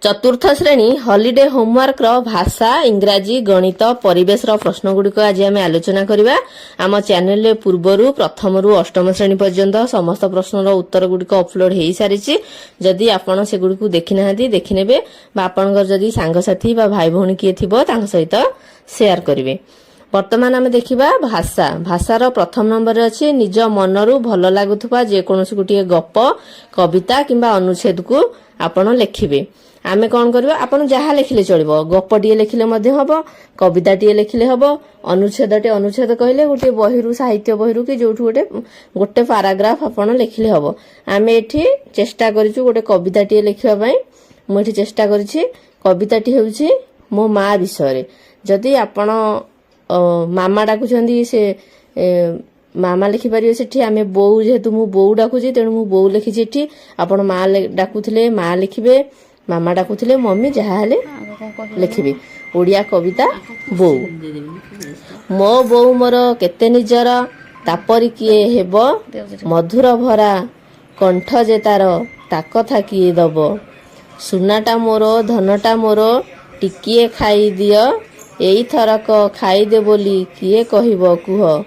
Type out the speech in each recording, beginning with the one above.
चतुर्थ श्रेणी holiday homework रो भाषा इंग्राजी गणित परिवेश रो प्रश्न गुड़िक आज आम आलोचना करवा। आम चैनल पूर्वर प्रथम रु अष्टम श्रेणी पर्यंत समस्त प्रश्न रो उत्तर गुड़िक अपलोड हो सारी। जदि आपण से गुड़िक देखी ना देखने आपणकर जदि सांगसाथी भाई भौणी किए थी सहित शेयर करेंगे। वर्तमान आम देखा भाषा भाषार प्रथम नंबर अच्छी निज मनरू भल लगुवा जेकोसी गोटे गप कविता किंबा अनुच्छेद को आपण लिखिबे। आमे कौन करबा आपण जहाँ लिखिले चलिबो गपटीए लिखिले मध्य हबो कविताटीए लिखिले हबो अनुच्छेदटे अनुच्छेद कहले गोटे बहिरु साहित्य बहिरु कि जोठु गोटे गोटे पैराग्राफ आपण लिखिले हबो। आमे एठी चेष्टा करिछु गोटे कविताटीए लिखिबा पई। मु एठी चेष्टा करिछि कविताटी हेउछि मो माँ विषय। जदि आपण मामा डाकुछंदी से मामा लिखिपारे सेठी आमे बोउ जेहेतु मु बोउ डाकुछि तेणु मु बोउ लिखिछि। एठी आपण माँ डाकुथिले माँ लिखिबे मामा डाकुथिले मम्मी जहाँ हेले लिखिबे। ओडिया कविता बोउ मो बोउ मोर केते निजर तापरी किए हेब मधुर भरा कंठ जे तार ताकथा किए दब सुनाटा मोर धनटा मोर टिकिए खाई दिय एई थरक खाईदे बोली किए कहिब कुह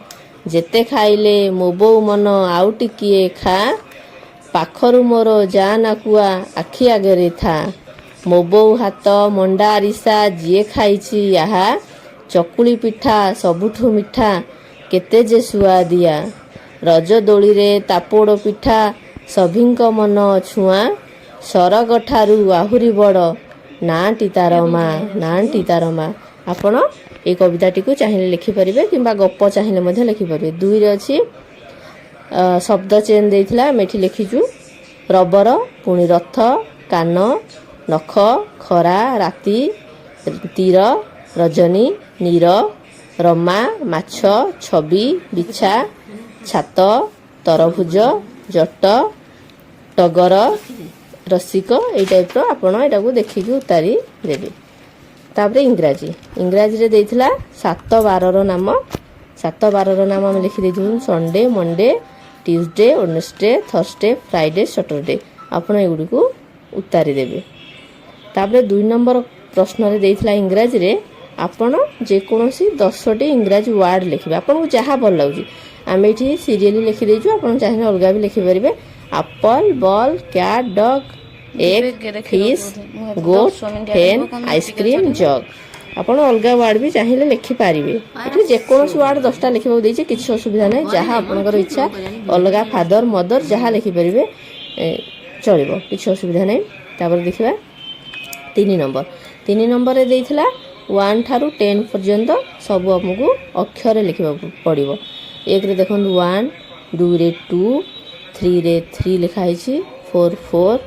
जेते खाइले मो बोउ मन आउ टिकिए खा पाखरु मोर जा नाकुआ आखि आगरे था मो बोउ हाथ मंडा आरिसा जिए खाइछि याहा चकुली पिठा सबुठु मिठा केते जे सुआदिया रज दोली रे तापोड़ पिठा सभिंक मन छुआ सरग ठारू आहुरी बड़ नाटी तार माँ आपण ए कविताटी को चाहिए लिखिपारे कि गप चाहिए लिखिपारे। दुई रे अच्छी शब्द चेन देइथिला मेठी लिखिचु रबर पुणी रथ कान नख खरा राति तीर रजनी नीर रमा माछ छवि बिछा छात तरभुज जट टगर रसिक ए टाइप रो आपण एटा को देखिकी उतारी देबे। तापरे इंग्राजी रे देइथिला 7 12 रो नाम 7 12 रो नाम हम लिखि देइथु Sunday Monday Tuesday Wednesday Thursday Friday Saturday आपण एगुडी को उतारी देबे। तापरे 2 नंबर प्रश्न रे देइथिला इंग्राजी रे आपण जे कोनोसी 10टी इंग्राजी वर्ड लिखिबे आपण को जहा भल लागुची। आमे एठी सीरियली लिखि देइछु आपण चाहे अलगा भी लिखि परिबे apple ball cat dog egg fish goat hen ice cream जग आपण अलगा वर्ड भी चाहिए लिखि पारिबे। एठी जे कोनोसी वर्ड 10टा लिखिबो देइछे किछि असुविधा नै जहा आपनकर इच्छा अलगा फादर मदर जहा लिखि परिबे चलिबो किछि असुविधा नै। तापर देखिबा 3 नंबर रे देइथिला 1 थारु 10 पर्यंत सब हमकु अक्षर लिखिबा पड़िबो। 1 रे देखन 1 2 रे 2 3 रे 3 लिखा हिछि 4 4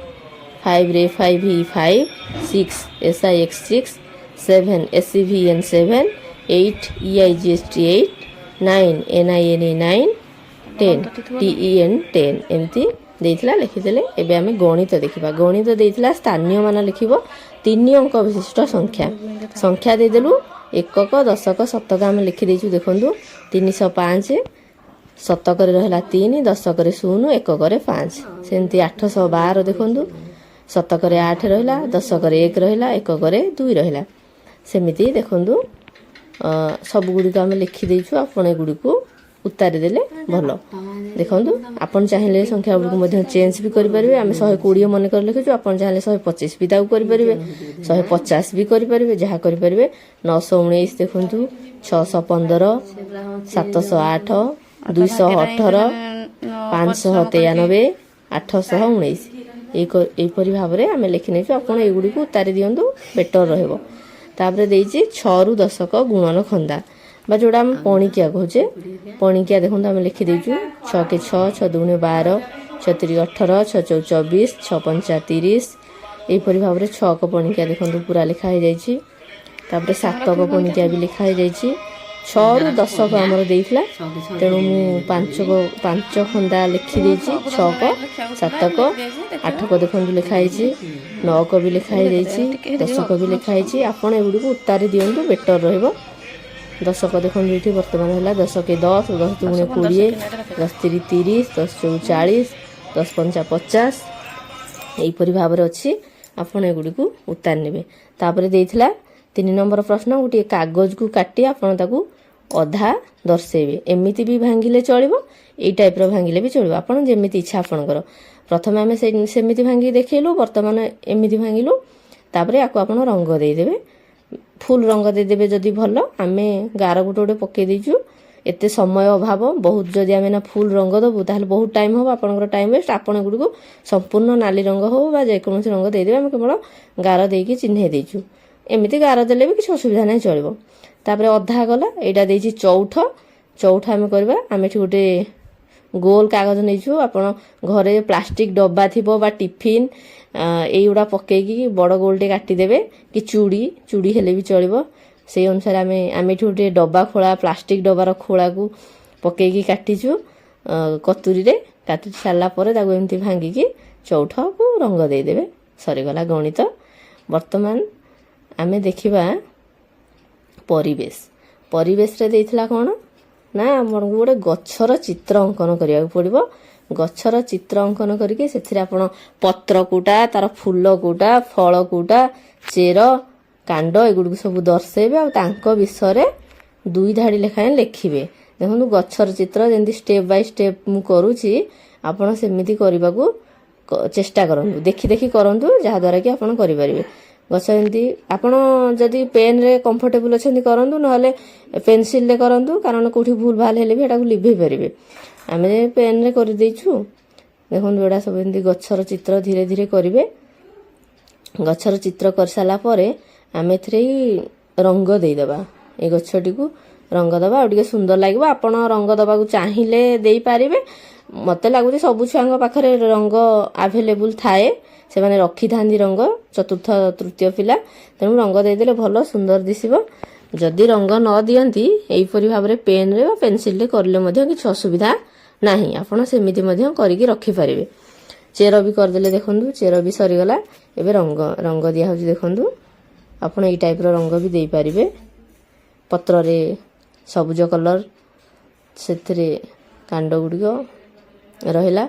5 रे 5 ही 5 6 SIX 6 7 SEVN 7 8 EIGST 8 9 NINE 9 10 TEN 10 एमती देइथिला लिखिदेले। एबे आमे गणित देखिबा। गणित देइथिला स्थानीय मान लिखिबो 3 अंक विशिष्ट संख्या दे देलु एकक दशक शतक आमे लिखि देइछु देखंतु 305 शतक रे रहला 3 दशक रे 0 एकक रे 5 सेंती 812 देखंतु शतक रे 8 रहला दशक रे 1 रहला एकक रे 2 रहला सेमिति देखंतु सब गुडी को आमे लिखि देइछु। आपण ए गुडी को उतारी देले भलो देखंतु। आपण चाहिले संख्या गुडी को मध्ये चेंज भी करि परिबे। आमे 120 मन कर लिखिछु आपण चाहिले 125 भी ताऊ करि परिबे 150 भी करि परिबे जहा करि परिबे। 919 देखंतु 615 708 218 593 819 एपरी भाव में आम लिखि नहीं आप एगुड़ी को उतारी दिंतु बेटर रहिबो। तापरे देइछि 6 रु दशक गुणन खंदा बा जोड़ा हम पणिकिया कहचे पणिकिया देखो आम लिखि देइछु 6 के 6 6 दूने 12 6 3 18 6 4 24 6 5 30 एपरी भाव में 6 को पणिकिया देखो पूरा लिखा हो जाइछि। तापरे 7 को पणिकिया भी लिखा हो जाइछि। 6 रु 10 को आमर देइथिला तेणु मु 5 खंदा लिखि देइछि 6 को 7 को 8 को देखो लिखा है 9 को भी लिखा हो जाइछि 10 को भी लिखा है। आपण एगुडी को उतारी दियंतु बेटर रहइबो। 10 को देखो ये बर्तमान है 10 के 10 10 दूने 20 10 3 30 10 4 40 10 5 50 यहीपरि भाव अच्छी ଆପଣ ଏଗୁଡ଼ିକୁ ଉତାରି ନେବେ। ତାପରେ ଦେଇଥିଲା 3 ନମ୍ବର ପ୍ରଶ୍ନ, ଗୋଟିଏ କାଗଜକୁ କାଟି ଆପଣ ତାକୁ ଅଧା ଦର୍ଶେଇବେ। ଏମିତି ବି ଭାଙ୍ଗିଲେ ଚଳିବ, ଏଇ ଟାଇପ୍ର ଭାଙ୍ଗିଲେ ବି ଚଳିବ, ଆପଣ ଯେମିତି ଇଚ୍ଛା ଆପଣଙ୍କର। ପ୍ରଥମେ ଆମେ ସେମିତି ଭାଙ୍ଗିକି ଦେଖେଇଲୁ, ବର୍ତ୍ତମାନ ଏମିତି ଭାଙ୍ଗିଲୁ। ତାପରେ ଆକୁ ଆପଣ ରଙ୍ଗ ଦେଇଦେବେ, ଫୁଲ୍ ରଙ୍ଗ ଦେଇଦେବେ ଯଦି ଭଲ। ଆମେ ଗାର ଗୋଟେ ଗୋଟେ ପକେଇ ଦେଇଛୁ, ଏତେ ସମୟ ଅଭାବ, ବହୁତ ଯଦି ଆମେ ନା ଫୁଲ୍ ରଙ୍ଗ ଦେବୁ ତାହେଲେ ବହୁତ ଟାଇମ୍ ହେବ, ଆପଣଙ୍କର ଟାଇମ୍ ୱେଷ୍ଟ। ଆପଣ ଏଗୁଡ଼ିକୁ ସମ୍ପୂର୍ଣ୍ଣ ନାଲି ରଙ୍ଗ ହେଉ ବା ଯେକୌଣସି ରଙ୍ଗ ଦେଇଦେବେ, ଆମେ କେବଳ ଗାର ଦେଇକି ଚିହ୍ନେଇ ଦେଇଛୁ। ଏମିତି ଗାର ଦେଲେ ବି କିଛି ଅସୁବିଧା ନାହିଁ, ଚଳିବ। ତାପରେ ଅଧା ଗଲା, ଏଇଟା ଦେଇଛି ଚଉଠ। ଚଉଠ ଆମେ କରିବା, ଆମେ ଏଠି ଗୋଟେ ଗୋଲ କାଗଜ ନେଇଛୁ। ଆପଣ ଘରେ ପ୍ଲାଷ୍ଟିକ ଡବା ଥିବ ବା ଟିଫିନ୍ এইগুଡ଼ା ପକେଇକି ବଡ଼ ଗୋଲଟେ କାଟିଦେବେ, କି ଚୁଡ଼ି ହେଲେ ବି ଚଳିବ। ସେଇ ଅନୁସାରେ ଆମେ ଏଠି ଗୋଟେ ଡବା ଖୋଳା, ପ୍ଲାଷ୍ଟିକ ଡବାର ଖୋଳାକୁ ପକେଇକି କାଟିଛୁ କତୁରୀରେ। କାଟି ସାରିଲା ପରେ ତାକୁ ଏମିତି ଭାଙ୍ଗିକି ଚଉଠକୁ ରଙ୍ଗ ଦେଇଦେବେ, ସରିଗଲା ଗଣିତ। ବର୍ତ୍ତମାନ ଆମେ ଦେଖିବା ପରିବେଶ। ପରିବେଶରେ ଦେଇଥିଲା କ'ଣ ନା, ଆପଣଙ୍କୁ ଗୋଟେ ଗଛର ଚିତ୍ର ଅଙ୍କନ କରିବାକୁ ପଡ଼ିବ। ଗଛର ଚିତ୍ର ଅଙ୍କନ କରିକି ସେଥିରେ ଆପଣ ପତ୍ର କୋଉଟା, ତାର ଫୁଲ କୋଉଟା, ଫଳ କୋଉଟା, ଚେର, କାଣ୍ଡ ଏଗୁଡ଼ିକୁ ସବୁ ଦର୍ଶେଇବେ। ଆଉ ତାଙ୍କ ବିଷୟରେ 2 ଧାଡ଼ି ଲେଖାଏଁ ଲେଖିବେ। ଦେଖନ୍ତୁ ଗଛର ଚିତ୍ର ଯେମିତି ଷ୍ଟେପ୍ ବାଇ ଷ୍ଟେପ୍ ମୁଁ କରୁଛି, ଆପଣ ସେମିତି କରିବାକୁ ଚେଷ୍ଟା କରନ୍ତୁ, ଦେଖି ଦେଖି କରନ୍ତୁ, ଯାହାଦ୍ୱାରା କି ଆପଣ କରିପାରିବେ। ଗଛ ଏମିତି ଆପଣ ଯଦି ପେନ୍ରେ କମ୍ଫର୍ଟେବୁଲ୍ ଅଛନ୍ତି କରନ୍ତୁ, ନହେଲେ ପେନସିଲ୍ରେ କରନ୍ତୁ, କାରଣ କେଉଁଠି ଭୁଲ ଭାଲ ହେଲେ ବି ଏଟାକୁ ଲିଭେଇ ପାରିବେ। ଆମେ ପେନ୍ରେ କରିଦେଇଛୁ। ଦେଖନ୍ତୁ ଏଇଟା ସବୁ ଏମିତି ଗଛର ଚିତ୍ର ଧୀରେ ଧୀରେ କରିବେ। ଗଛର ଚିତ୍ର କରିସାରିଲା ପରେ ଆମେ ଏଥିରେ ରଙ୍ଗ ଦେଇଦେବା, এই ଗଛଟିକୁ ରଙ୍ଗ ଦେବା, ଆଉ ଟିକେ ସୁନ୍ଦର ଲାଗିବ। ଆପଣ ରଙ୍ଗ ଦେବାକୁ ଚାହିଁଲେ ଦେଇପାରିବେ। ମୋତେ ଲାଗୁଛି ସବୁ ଛୁଆଙ୍କ ପାଖରେ ରଙ୍ଗ ଆଭେଲେବୁଲ୍ ଥାଏ, ସେମାନେ ରଖିଥାନ୍ତି ରଙ୍ଗ, 4ର୍ଥ 3ୟ ପିଲା। ତେଣୁ ରଙ୍ଗ ଦେଇଦେଲେ ଭଲ ସୁନ୍ଦର ଦିଶିବ। ଯଦି ରଙ୍ଗ ନ ଦିଅନ୍ତି, ଏହିପରି ଭାବରେ ପେନ୍ରେ ବା ପେନସିଲ୍ରେ କରିଲେ ମଧ୍ୟ କିଛି ଅସୁବିଧା ନାହିଁ, ଆପଣ ସେମିତି ମଧ୍ୟ କରିକି ରଖିପାରିବେ। ଚେର ବି କରିଦେଲେ, ଦେଖନ୍ତୁ ଚେର ବି ସରିଗଲା। ଏବେ ରଙ୍ଗ ଦିଆହେଉଛି, ଦେଖନ୍ତୁ ଆପଣ ଏଇ ଟାଇପ୍ର ରଙ୍ଗ ବି ଦେଇପାରିବେ। ପତ୍ରରେ ସବୁଜ କଲର୍, ସେଥିରେ କାଣ୍ଡ ଗୁଡ଼ିକ ରହିଲା,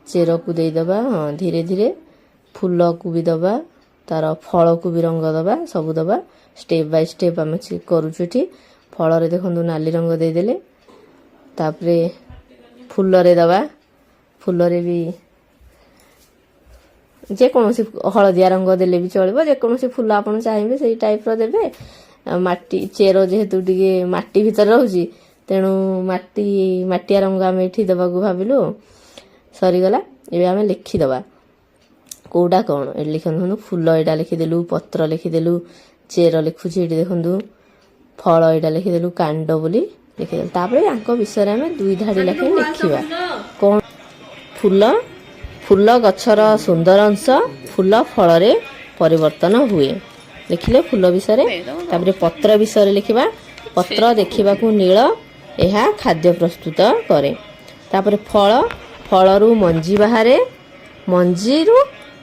ଚେରକୁ ଦେଇଦେବା। ହଁ, ଧୀରେ ଧୀରେ ଫୁଲକୁ ବି ଦେବା, ତାର ଫଳକୁ ବି ରଙ୍ଗ ଦେବା, ସବୁ ଦେବା। ଷ୍ଟେପ୍ ବାଇ ଷ୍ଟେପ୍ ଆମେ କରୁଛୁ ଏଠି। ଫଳରେ ଦେଖନ୍ତୁ ନାଲି ରଙ୍ଗ ଦେଇଦେଲେ, ତାପରେ ଫୁଲରେ ଦେବା। ଫୁଲରେ ବି ଯେକୌଣସି ହଳଦିଆ ରଙ୍ଗ ଦେଲେ ବି ଚଳିବ, ଯେକୌଣସି ଫୁଲ ଆପଣ ଚାହିଁବେ ସେଇ ଟାଇପ୍ର ଦେବେ। ମାଟି ଚେର ଯେହେତୁ ଟିକେ ମାଟି ଭିତରେ ରହୁଛି, ତେଣୁ ମାଟିଆ ରଙ୍ଗ ଆମେ ଏଠି ଦେବାକୁ ଭାବିଲୁ। ସରିଗଲା। ଏବେ ଆମେ ଲେଖିଦେବା କେଉଁଟା କ'ଣ। ଏଠି ଲେଖନ୍ତୁ ଫୁଲ, ଏଇଟା ଲେଖିଦେଲୁ, ପତ୍ର ଲେଖିଦେଲୁ, ଚେର ଲେଖୁଛି ଏଠି ଦେଖନ୍ତୁ, ଫଳ ଏଇଟା ଲେଖିଦେଲୁ, କାଣ୍ଡ ବୋଲି ଲେଖିଦେଲୁ। ତାପରେ ୟାଙ୍କ ବିଷୟରେ ଆମେ 2 ଧାଡ଼ି ଲେଖାଏଁ ଲେଖିବା। କ'ଣ ଫୁଲ ଗଛର ସୁନ୍ଦର ଅଂଶ, ଫୁଲ ଫଳରେ ପରିବର୍ତ୍ତନ ହୁଏ, ଲେଖିଲେ ଫୁଲ ବିଷୟରେ। ତାପରେ ପତ୍ର ବିଷୟରେ ଲେଖିବା। ପତ୍ର ଦେଖିବାକୁ ନୀଳ, ଏହା ଖାଦ୍ୟ ପ୍ରସ୍ତୁତ କରେ। ତାପରେ ଫଳରୁ ମଞ୍ଜି ବାହାରେ, ମଞ୍ଜିରୁ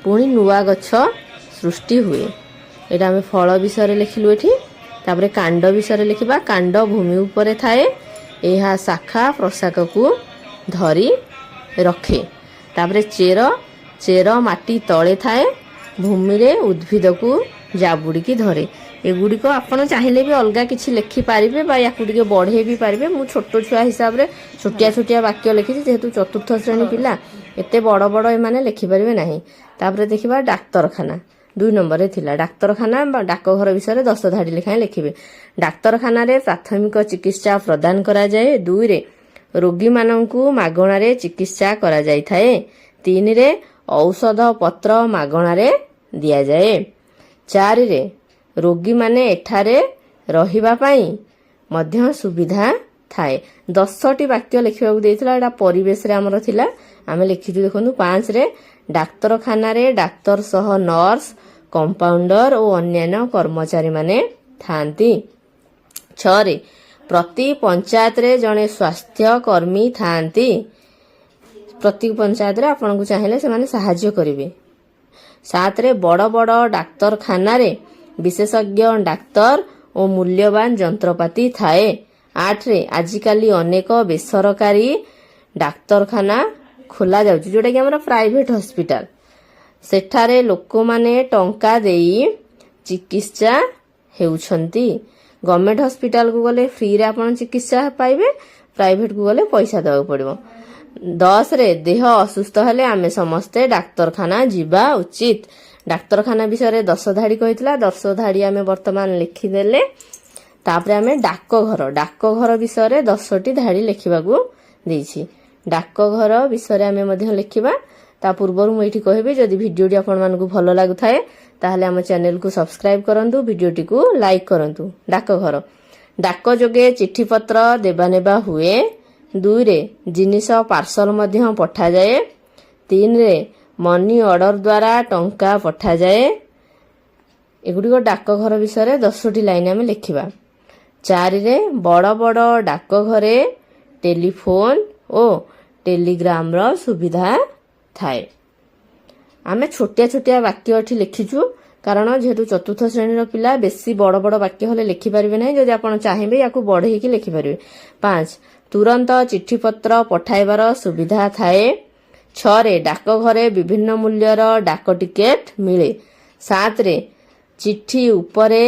ପୁଣି ନୂଆ ଗଛ ସୃଷ୍ଟି ହୁଏ। ଏଇଟା ଆମେ ଫଳ ବିଷୟରେ ଲେଖିଲୁ ଏଠି। ତାପରେ କାଣ୍ଡ ବିଷୟରେ ଲେଖିବା। କାଣ୍ଡ ଭୂମି ଉପରେ ଥାଏ, ଏହା ଶାଖା ପ୍ରଶାଖକୁ ଧରି ରଖେ। ତାପରେ ଚେର ମାଟି ତଳେ ଥାଏ, ଭୂମିରେ ଉଦ୍ଭିଦକୁ ଜାବୁଡ଼ିକି ଧରେ। ଏଗୁଡ଼ିକ ଆପଣ ଚାହିଁଲେ ବି ଅଲଗା କିଛି ଲେଖିପାରିବେ ବା ୟାକୁ ଟିକେ ବଢ଼େଇ ବି ପାରିବେ। ମୁଁ ଛୋଟ ଛୁଆ ହିସାବରେ ଛୋଟିଆ ବାକ୍ୟ ଲେଖିଛି, ଯେହେତୁ 4ର୍ଥ ଶ୍ରେଣୀ ପିଲା, ଏତେ ବଡ଼ ଏମାନେ ଲେଖିପାରିବେ ନାହିଁ। ତାପରେ ଦେଖିବା ଡାକ୍ତରଖାନା। 2 ନମ୍ବରରେ ଥିଲା ଡାକ୍ତରଖାନା ବା ଡାକଘର ବିଷୟରେ 10 ଧାଡ଼ି ଲେଖାଏଁ ଲେଖିବେ। ଡାକ୍ତରଖାନାରେ ପ୍ରାଥମିକ ଚିକିତ୍ସା ପ୍ରଦାନ କରାଯାଏ। 2ରେ ରୋଗୀମାନଙ୍କୁ ମାଗଣାରେ ଚିକିତ୍ସା କରାଯାଇଥାଏ। 3ରେ ଔଷଧ ପତ୍ର ମାଗଣାରେ ଦିଆଯାଏ। 4ରେ ରୋଗୀମାନେ ଏଠାରେ ରହିବା ପାଇଁ ମଧ୍ୟ ସୁବିଧା ଥାଏ। 10ଟି ବାକ୍ୟ ଲେଖିବାକୁ ଦେଇଥିଲା, ଏଇଟା ପରିବେଶରେ ଆମର ଥିଲା, ଆମେ ଲେଖିଛୁ ଦେଖନ୍ତୁ। 5ରେ ଡାକ୍ତରଖାନାରେ ଡାକ୍ତର ସହ ନର୍ସ, କମ୍ପାଉଣ୍ଡର ଓ ଅନ୍ୟାନ୍ୟ କର୍ମଚାରୀମାନେ ଥାନ୍ତି। 6ରେ ପ୍ରତି ପଞ୍ଚାୟତରେ ଜଣେ ସ୍ୱାସ୍ଥ୍ୟ କର୍ମୀ ଥାନ୍ତି। ପ୍ରତି ପଞ୍ଚାୟତରେ ଆପଣଙ୍କୁ ଚାହିଁଲେ ସେମାନେ ସାହାଯ୍ୟ କରିବେ। 7ରେ ବଡ଼ ଡାକ୍ତରଖାନାରେ ବିଶେଷଜ୍ଞ ଡାକ୍ତର ଓ ମୂଲ୍ୟବାନ ଯନ୍ତ୍ରପାତି ଥାଏ। 8ରେ ଆଜିକାଲି ଅନେକ ବେସରକାରୀ ଡାକ୍ତରଖାନା ଖୋଲା ଯାଉଛି, ଯୋଉଟାକି ଆମର ପ୍ରାଇଭେଟ ହସ୍ପିଟାଲ। ସେଠାରେ ଲୋକମାନେ ଟଙ୍କା ଦେଇ ଚିକିତ୍ସା ହେଉଛନ୍ତି। ଗଭର୍ଣ୍ଣମେଣ୍ଟ ହସ୍ପିଟାଲକୁ ଗଲେ ଫ୍ରିରେ ଆପଣ ଚିକିତ୍ସା ପାଇବେ, ପ୍ରାଇଭେଟକୁ ଗଲେ ପଇସା ଦେବାକୁ ପଡ଼ିବ। 10ରେ ଦେହ ଅସୁସ୍ଥ ହେଲେ ଆମେ ସମସ୍ତେ ଡାକ୍ତରଖାନା ଯିବା ଉଚିତ। ଡାକ୍ତରଖାନା ବିଷୟରେ 10 ଧାଡ଼ି କହିଥିଲା, 10 ଧାଡ଼ି ଆମେ ବର୍ତ୍ତମାନ ଲେଖିଦେଲେ। ତାପରେ ଆମେ ଡାକଘର ବିଷୟରେ 10ଟି ଧାଡ଼ି ଲେଖିବାକୁ ଦେଇଛି। ଡାକଘର ବିଷୟରେ ଆମେ ମଧ୍ୟ ଲେଖିବା। ତା ପୂର୍ବରୁ ମୁଁ ଏଇଠି କହିବି, ଯଦି ଭିଡ଼ିଓଟି ଆପଣମାନଙ୍କୁ ଭଲ ଲାଗୁଥାଏ ତାହେଲେ ଆମ ଚ୍ୟାନେଲକୁ ସବସ୍କ୍ରାଇବ କରନ୍ତୁ, ଭିଡ଼ିଓଟିକୁ ଲାଇକ୍ କରନ୍ତୁ। ଡାକ ଯୋଗେ ଚିଠିପତ୍ର ଦେବା ନେବା ହୁଏ। 2ରେ ଜିନିଷ ପାର୍ସଲ ମଧ୍ୟ ପଠାଯାଏ। 3ରେ ମନି ଅର୍ଡର ଦ୍ୱାରା ଟଙ୍କା ପଠାଯାଏ। ଏଗୁଡ଼ିକ ଡାକଘର ବିଷୟରେ 10ଟି ଲାଇନ୍ ଆମେ ଲେଖିବା। 4ରେ ବଡ଼ ବଡ଼ ଡାକଘରେ ଟେଲିଫୋନ ଓ ଟେଲିଗ୍ରାମର ସୁବିଧା ଥାଏ। ଆମେ ଛୋଟିଆ ଛୋଟିଆ ବାକ୍ୟ ଏଠି ଲେଖିଛୁ, କାରଣ ଯେହେତୁ ଚତୁର୍ଥ ଶ୍ରେଣୀର ପିଲା ବେଶୀ ବଡ଼ ବଡ଼ ବାକ୍ୟ ହେଲେ ଲେଖିପାରିବେ ନାହିଁ। ଯଦି ଆପଣ ଚାହିଁବେ ୟାକୁ ବଢ଼େଇକି ଲେଖିପାରିବେ। 5 ତୁରନ୍ତ ଚିଠିପତ୍ର ପଠାଇବାର ସୁବିଧା ଥାଏ। 6ରେ ଡାକଘରେ ବିଭିନ୍ନ ମୂଲ୍ୟର ଡାକ ଟିକେଟ ମିଳେ। 7ରେ ଚିଠି ଉପରେ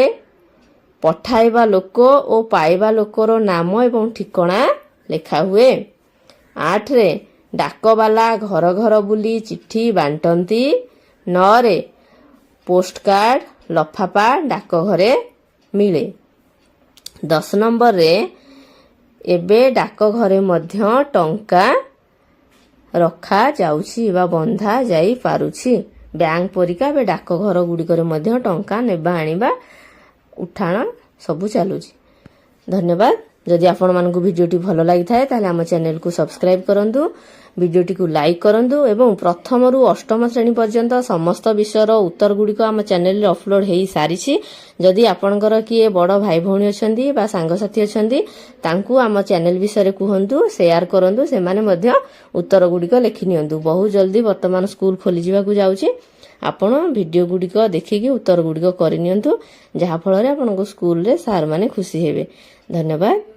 ପଠାଇବା ଲୋକ ଓ ପାଇବା ଲୋକର ନାମ ଏବଂ ଠିକଣା ଲେଖା ହୁଏ। 8ରେ ଡାକବାଲା ଘର ଘର ବୁଲି ଚିଠି ବାଣ୍ଟନ୍ତି। 9ରେ ପୋଷ୍ଟକାର୍ଡ ଲଫାପା ଡାକଘରେ ମିଳେ। 10 ନମ୍ବରରେ ଏବେ ଡାକଘରେ ମଧ୍ୟ ଟଙ୍କା ରଖାଯାଉଛି ବା ବନ୍ଧା ଯାଇପାରୁଛି। ବ୍ୟାଙ୍କ ପରିକା ଏବେ ଡାକଘର ଗୁଡ଼ିକରେ ମଧ୍ୟ ଟଙ୍କା ନେବା ଆଣିବା ଉଠାଣ ସବୁ ଚାଲୁଛି। ଧନ୍ୟବାଦ। ଯଦି ଆପଣମାନଙ୍କୁ ଭିଡ଼ିଓଟି ଭଲ ଲାଗିଥାଏ ତାହେଲେ ଆମ ଚ୍ୟାନେଲକୁ ସବସ୍କ୍ରାଇବ କରନ୍ତୁ, ଭିଡ଼ିଓଟିକୁ ଲାଇକ୍ କରନ୍ତୁ ଏବଂ ପ୍ରଥମରୁ ଅଷ୍ଟମ ଶ୍ରେଣୀ ପର୍ଯ୍ୟନ୍ତ ସମସ୍ତ ବିଷୟର ଉତ୍ତର ଗୁଡ଼ିକ ଆମ ଚ୍ୟାନେଲରେ ଅପଲୋଡ଼ ହୋଇସାରିଛି। ଯଦି ଆପଣଙ୍କର କିଏ ବଡ଼ ଭାଇ ଭଉଣୀ ଅଛନ୍ତି ବା ସାଙ୍ଗସାଥି ଅଛନ୍ତି ତାଙ୍କୁ ଆମ ଚ୍ୟାନେଲ ବିଷୟରେ କୁହନ୍ତୁ, ସେୟାର କରନ୍ତୁ, ସେମାନେ ମଧ୍ୟ ଉତ୍ତର ଗୁଡ଼ିକ ଲେଖିନିଅନ୍ତୁ। ବହୁତ ଜଲ୍ଦି ବର୍ତ୍ତମାନ ସ୍କୁଲ ଖୋଲିଯିବାକୁ ଯାଉଛି। ଆପଣ ଭିଡ଼ିଓ ଗୁଡ଼ିକ ଦେଖିକି ଉତ୍ତର ଗୁଡ଼ିକ କରିନିଅନ୍ତୁ, ଯାହାଫଳରେ ଆପଣଙ୍କ ସ୍କୁଲରେ ସାର୍ ମାନେ ଖୁସି ହେବେ। ଧନ୍ୟବାଦ।